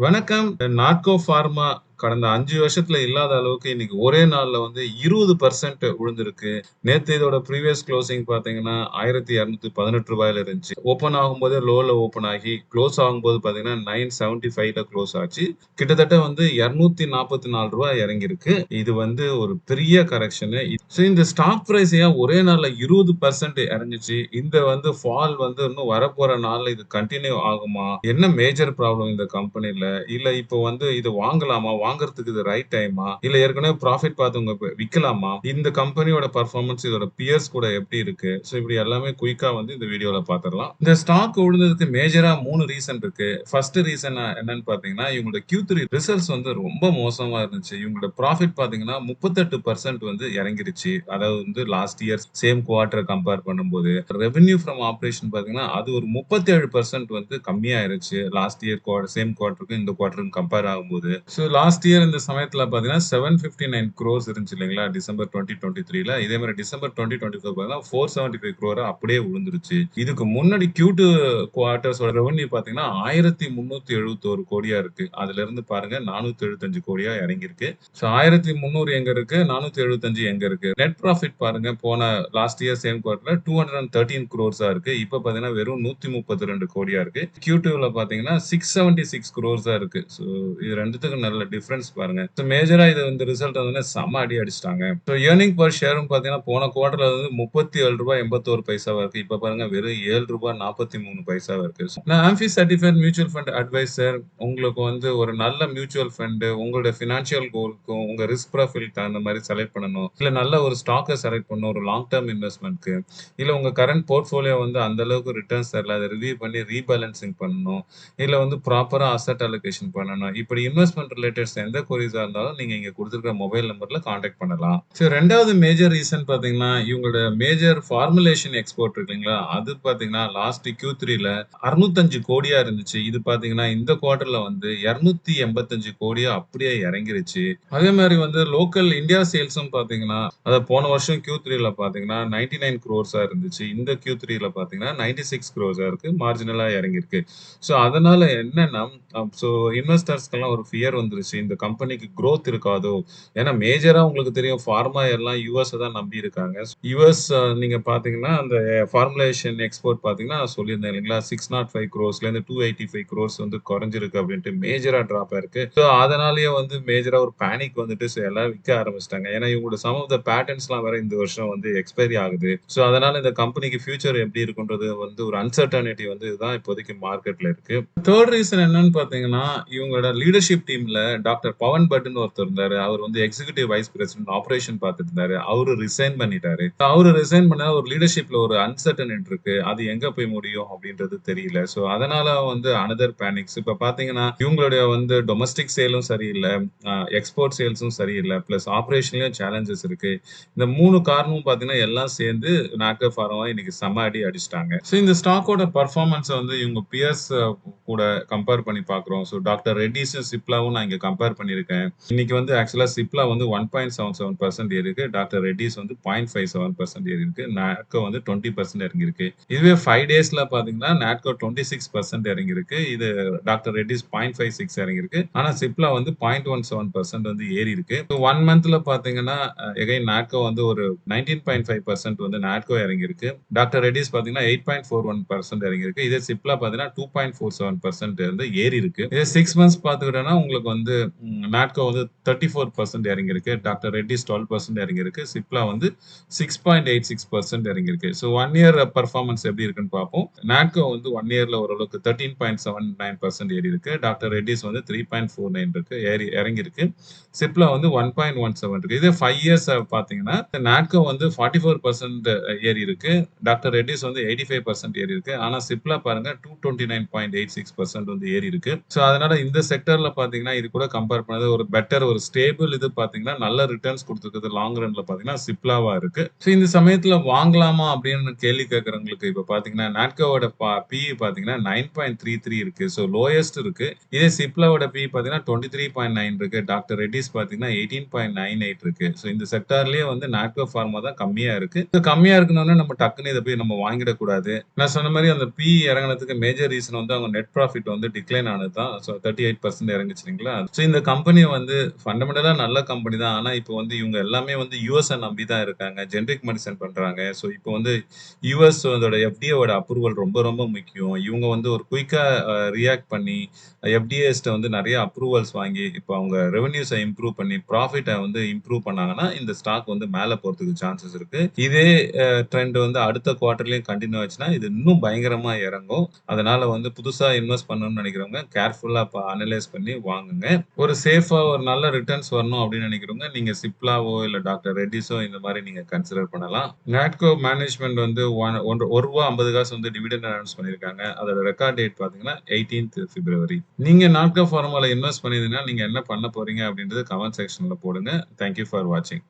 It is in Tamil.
வணக்கம். நாட்கோ ஃபார்மா கடந்த 5 வருஷத்துல இல்லாத அளவுக்கு இன்னைக்கு ஒரே நாள்ல வந்து 20% விழுந்திருக்கு. நேத்து இதோட ப்ரீவியஸ் குளோசிங் பார்த்தீங்கன்னா, ரூ. 1218 இருந்துச்சு. ஓப்பன் ஆகும்போதே லோல ஓப்பன் ஆகி, குளோஸ் ஆகும்போது பார்த்தீங்கன்னா, 975ல குளோஸ் ஆச்சு. கிட்டத்தட்ட வந்து ரூ. 244 இறங்கியிருக்கு. இது வந்து ஒரு பெரிய கரெக்ஷனு. இந்த ஸ்டாக் பிரைஸ் ஏன் ஒரே நாள்ல 20% இறங்குச்சு? இந்த வந்து ஃபால் வந்து இன்னும் வரப்போற நாள்ல இது கன்டின்யூ ஆகுமா? என்ன மேஜர் ப்ராப்ளம் இந்த கம்பெனில? இல்ல இப்போ வந்து இது வாங்கலாமா? வாங்குறதுக்கு இது ரைட் டைமா? இல்ல ஏற்கனவே ப்ராஃபிட் பார்த்தவங்க இப்ப விக்கலாமா? இந்த கம்பெனியோட பெர்ஃபார்மன்ஸ் இதோட பியர்ஸ் கூட எப்படி இருக்கு? இப்படி எல்லாமே குயிக்கா வந்து இந்த வீடியோல பார்த்துடலாம். இந்த ஸ்டாக் விழுந்ததுக்கு மேஜரா 3 ரீசன் இருக்கு. ஃபர்ஸ்ட் ரீசன் என்னன்னு பார்த்தீங்கன்னா, இவங்களோட Q3 ரிசல்ட்ஸ் வந்து ரொம்ப மோசமா இருந்துச்சு. இவங்களோட ப்ராஃபிட் பார்த்தீங்கன்னா 38% வந்து இறங்கிருச்சு. அதாவது வந்து last year same quarter compare பண்ணும்போது. ரெவென்யூ ஃப்ரம் ஆப்பரேஷன் பார்த்தீங்கன்னா, அது ஒரு 37% வந்து கம்மியாயிருச்சு. லாஸ்ட் இயர் சேம் குவார்ட்டருக்கும் இந்த குவார்ட்டருக்கும் கம்பேர் ஆகும்போது. லாஸ்ட் இயர் இந்த சமயத்துல பார்த்தீங்கன்னா 759 crores இருந்துச்சு இல்லைங்களா? டிசம்பர் 2023ல. இதே மாரி டிசம்பர் 2024 பார்த்தீங்கன்னா 475 crore அப்படியே விழுந்துருச்சு. இதுக்கு முன்னாடி Q2 குவார்ட்டர்ஸோட ரெவென்யூ பார்த்தீங்கன்னா 1371 கோடியா இருக்கு. அதுல இருந்து பாருங்க 475 கோடியா இறங்கியிருக்கு. 1300 எங்க இருக்கு? 475 எங்க இருக்கு? நெட் ப்ராஃபிட் பாருங்க போன லாஸ்ட் இயர் சேம் குவார்ட்டர்ல 213 crores இருக்கு. இப்ப பார்த்தீங்கன்னா வெறும் 132 கோடியா இருக்கு. Q2ல பார்த்தீங்கன்னா 676 crores இருக்கு. இது ரெண்டுத்துக்கும் நல்ல டிஃபரன்ஸ் பாருங்க. மேஜரா இது இந்த ரிசல்ட் வந்து செம அடி அடிச்சிட்டாங்க. ஏர்னிங் பர் ஷேரும் பார்த்தீங்கன்னா போன குவார்ட்டர்ல வந்து ரூ. 37.81 இருக்கு. இப்ப பாருங்க வெறும் ரூ. 7.43 இருக்கு. நான் ஆம்பி சர்டிஃபைட் மியூச்சுவல் ஃபண்ட் அட்வைசர். உங்களுக்கு வந்து ஒரு நல்ல மியூச்சுவல் ஃபண்ட் உங்களுடைய ஃபினான்ஷியல் கோல்க்கும் உங்க ரிஸ்க் ப்ரொஃபைல் தகுந்த மாதிரி செலக்ட் பண்ணணும். இல்ல நல்ல ஒரு ஸ்டாக்கை செலக்ட் பண்ணணும் ஒரு லாங் டர்ம் இன்வெஸ்ட்மெண்ட்க்கு. இல்ல உங்க கரண்ட் போர்ட்ஃபோலியோ வந்து அந்த அளவுக்கு ரிட்டர்ன்ஸ் தரல. அதை ரிவ்யூ பண்ணி ரீபேலன்சிங் பண்ணணும். இல்ல வந்து ப்ராப்பரா அசெட் அலோகேஷன் பண்ணணும். இப்படி இன்வெஸ்ட்மெண்ட் ரிலேட்டட்ஸ் எந்த கொரிஸா இருந்தாலும் நீங்க இங்க கொடுத்திருக்கிற மொபைல் நம்பர்ல கான்டாக்ட் பண்ணலாம். சரி, ரெண்டாவது மேஜர் ரீசன் பாத்தீங்கன்னா இவங்களோட மேஜர் ஃபார்முலேஷன் எக்ஸ்போர்ட் இருக்கு இல்லைங்களா? அது பாத்தீங்கன்னா லாஸ்ட் Q3ல 605 கோடியா இருந்துச்சு. இது பாத்தீங்கன்னா இந்த குவார்ட்டர்ல வந்து 285 கோடியா அப்படியே இறங்கிருச்சு. அதே மாதிரி வந்து லோக்கல் இந்தியா சேல்ஸும் பாத்தீங்கன்னா அத போன வருஷம் Q3ல பாத்தீங்கன்னா 99 crores இருந்துச்சு. இந்த Q3ல பாத்தீங்கன்னா 96 crores இருக்கு. மார்ஜினலா இறங்கியிருக்கு. அதனால என்னன்னா, சோ இன்வெஸ்டர்ஸ்க்கெல்லாம் ஒரு ஃபியர் வந்துருச்சு. இந்த கம்பெனிக்கு குரோத் இருக்காதோ? ஏன்னா மேஜரா உங்களுக்கு தெரியும் ஃபார்மா எல்லாம் யுஎஸ் தான் நம்பி இருக்காங்க. யுஎஸ் நீங்க பார்த்தீங்கன்னா, அந்த ஃபார்முலேஷன் எக்ஸ்போர்ட் பார்த்தீங்கன்னா, நான் சொல்லியிருந்தேன் இல்லைங்களா? 605 crores-லேருந்து 285 crores வந்து குறைஞ்சிருக்கு அப்படின்ட்டு மேஜரா டிராப் ஆயிருக்கு. அதனாலேயே வந்து மேஜரா ஒரு பேனிக் வந்துட்டு எல்லாரும் விக்க ஆரம்பிச்சுட்டாங்க. ஏன்னா இவங்களோட சம் ஆஃப் த பேட்டர்ன்ஸ்லாம் வேற இந்த வருஷம் வந்து எக்ஸ்பைரி ஆகுது. அதனால இந்த கம்பெனிக்கு ஃபியூச்சர் எப்படி இருக்குன்றது வந்து ஒரு அன்சர்டனிட்டி வந்து இதுதான் இப்போதைக்கு மார்க்கெட்ல இருக்கு. தேர்ட் ரீசன் என்னன்னு பாத்தீங்கன்னா, இவங்களோட லீடர்ஷிப் டீம்ல டாக்டர் பவன் பட்ன்னு ஒருத்தர் இருந்தாரு. அவர் வந்து எக்ஸிகியூட்டிவ் வைஸ் பிரசிடென்ட் ஆபரேஷன் பார்த்துட்டு இருந்தாரு. அவரு ரிசைன் பண்ணிட்டாரு. அவரு ரிசைன் பண்ணா ஒரு லீடர்ஷிப்ல ஒரு அன்சர்டனிட்டி இருக்கு. அது எங்க போய் முடியும் அப்படின்றது தெரியல. அதனால வந்து அனதர் பேனிக்ஸ். இப்ப பாத்தீங்கன்னா, இவங்களுடைய வந்து டொமஸ்டிக் சேலும் சரியில்ல. எக்ஸ்போர்ட் சேல்ஸும் சரியில்ல. பிளஸ் ஆபரேஷன்லயும் சேலஞ்சஸ் இருக்கு. இந்த 3 காரணமும் பாத்தீங்கன்னா, எல்லாம் சேர்ந்து நாட்கோ ஃபார்மா இன்னைக்கு செம அடி அடிச்சுட்டாங்க. இந்த ஸ்டாக்கோட பெர்ஃபார்மன்ஸ் வந்து இவங்க பியர்ஸ் கூட கம்பேர் பண்ணி பார்க்குறோம். டாக்டர் ரெட்டிஸும் சிப்லாவும் நான் இங்க கம்பேர் பண்ணியிருக்கேன். இன்னைக்கு வந்து ஆக்சுவலா சிப்லா வந்து 1.77% ஏறிருக்கு. டாக்டர் ரெட்டிஸ் வந்து 0.57% ஏறிருக்கு. நாட்கோ வந்து 20% இறங்கியிருக்கு. இதுவே 5 டேஸ்ல பாத்தீங்கன்னா, நாட்கோ 26% இறங்கியிருக்கு. இது டாக்டர் ரெட்டிஸ் 0.56 இறங்கியிருக்கு. ஆனா சிப்லா வந்து 0.17% வந்து ஏறி இருக்கு. 1 மந்த்ல பாத்தீங்கன்னா, எகைன் நாட்கோ வந்து ஒரு 19.5% வந்து நாட்கோ இறங்கியிருக்கு. டாக்டர் ரெட்டிஸ் பாத்தீங்கன்னா 8.41% இறங்கியிருக்கு. இதே சிப்லா பாத்தீங்கன்னா 2.47% வந்து ஏறி இருக்கு. இதே 6 மந்த்ஸ் பாத்துக்கிட்டோம்னா உங்களுக்கு வந்து நாட்கோ வந்து 34% இறங்கியிருக்கு. டாக்டர் ரெட்டிஸ் 12% இறங்கியிருக்கு. சிப்லா வந்து 6.86% இறங்கியிருக்கு. 1 இயர் பெர்ஃபார்மன்ஸ் எப்படி இருக்குன்னு பார்ப்போம். நாட்கோ வந்து 1 இயர்ல ஓரளவுக்கு 13.79% ஏறி இருக்கு. டாக்டர் ரெட்டிஸ் வந்து 3.49 இருக்கு இறங்கியிருக்கு. சிப்லா வந்து 1.17 இருக்கு. இதே 5 இயர்ஸ் பாத்தீங்கன்னா நாட்கோ வந்து 44% ஏறி இருக்கு. டாக்டர் ரெட்டிஸ் வந்து 85% ஏறி இருக்கு. ஆனா சிப்லா பாருங்க 229.86% வந்து ஏறி இருக்கு. அதனால இந்த செக்டர்ல பாத்தீங்கன்னா இது கூட கம்பேர் பண்ணது ஒரு பெட்டர் ஒரு ஸ்டேபிள் இது பார்த்தீங்கன்னா, நல்ல ரிட்டர்ன்ஸ் குடுத்துருக்குது லாங் ரன்ல பார்த்தீங்கன்னா, சிப்லாவா இருக்கு. ஸோ இந்த சமயத்துல வாங்கலாமா அப்படின்னு கேள்வி கேட்கிறவங்களுக்கு இப்ப பார்த்தீங்கன்னா, நாட்கோவோட பிஇ பார்த்தீங்கன்னா 9.33 இருக்கு. ஸோ லோயஸ்ட் இருக்கு. இதே சிப்லாவோட பிஇ பார்த்தீங்கன்னா 23.9 இருக்கு. டாக்டர் ரெட்டிஸ் பார்த்தீங்கன்னா 18.98 இருக்கு. ஸோ இந்த செக்டார்லயே வந்து நாட்கோ ஃபார்மா தான் கம்மியா இருக்கு. ஸோ கம்மியா இருக்கணும்னா நம்ம டக்குன்னு இத போய் நம்ம வாங்கிடக்கூடாது. நான் சொன்ன மாரி அந்த பிஇ இறங்குனதுக்கு மேஜர் ரீசன் வந்து அவங்க நெட் ப்ராஃபிட் வந்து டிக்ளைன் ஆனது தான். ஸோ 38% இறங்குச்சு இல்லைங்களா? ஸோ இந்த கம்பெனி வந்து ஃபண்டமெண்டலா நல்ல கம்பெனி தான். ஆனா இப்போ வந்து இவங்க எல்லாமே வந்து யுஎஸ்ஸ நம்பி தான் இருக்காங்க. ஜெனரிக் மெடிசின் பண்றாங்க. ஸோ இப்போ வந்து யுஎஸ் அதோட எஃப்டிஏவோட அப்ரூவல் ரொம்ப ரொம்ப முக்கியம். இவங்க வந்து ஒரு குயிக்கா ரியாக்ட் பண்ணி எஃப்டிஏஸ்ட்ட வந்து நெறைய அப்ரூவல்ஸ் வாங்கி, இப்போ அவங்க ரெவென்யூஸ இம்ப்ரூவ் பண்ணி, ப்ராஃபிட்ட வந்து இம்ப்ரூவ் பண்ணாங்கன்னா, இந்த ஸ்டாக் வந்து மேல போறதுக்கு சான்சஸ் இருக்கு. இதே ட்ரெண்ட் வந்து அடுத்த குவார்ட்டர்லயும் கன்டின்யூ ஆச்சுன்னா, இது இன்னும் பயங்கரமா இறங்கும். அதனால வந்து புதுசா இன்வெஸ்ட் பண்ணணும்னு நினைக்கிறவங்க கேர்ஃபுல்லா அனலைஸ் பண்ணி வாங்குங்க. ஒரு சேஃபா ஒரு நல்ல ரிட்டர்ன்ஸ் வரணும் அப்படின்னு நினைக்கிறவங்க, நீங்க சிப்லாவோ இல்ல டாக்டர் ரெட்டிஸோ இந்த மாரி நீங்க கன்சிடர் பண்ணலாம். நாட்கோ மேனேஜ்மென்ட் வந்து ரூ. 1.50 வந்து டிவிடெண்ட் அனௌன்ஸ் பண்ணியிருக்காங்க. அதோட ரெக்கார்ட் டேட் பார்த்தீங்கன்னா 18th பிப்ரவரி. நீங்க நாட்கோ ஃபார்மால இன்வெஸ்ட் பண்ணியிருந்தீங்கன்னா, நீங்க என்ன பண்ண போறீங்க அப்படின்றது கமெண்ட் செக்ஷன்ல போடுங்க. தேங்க் யூ ஃபார் வாட்சிங்.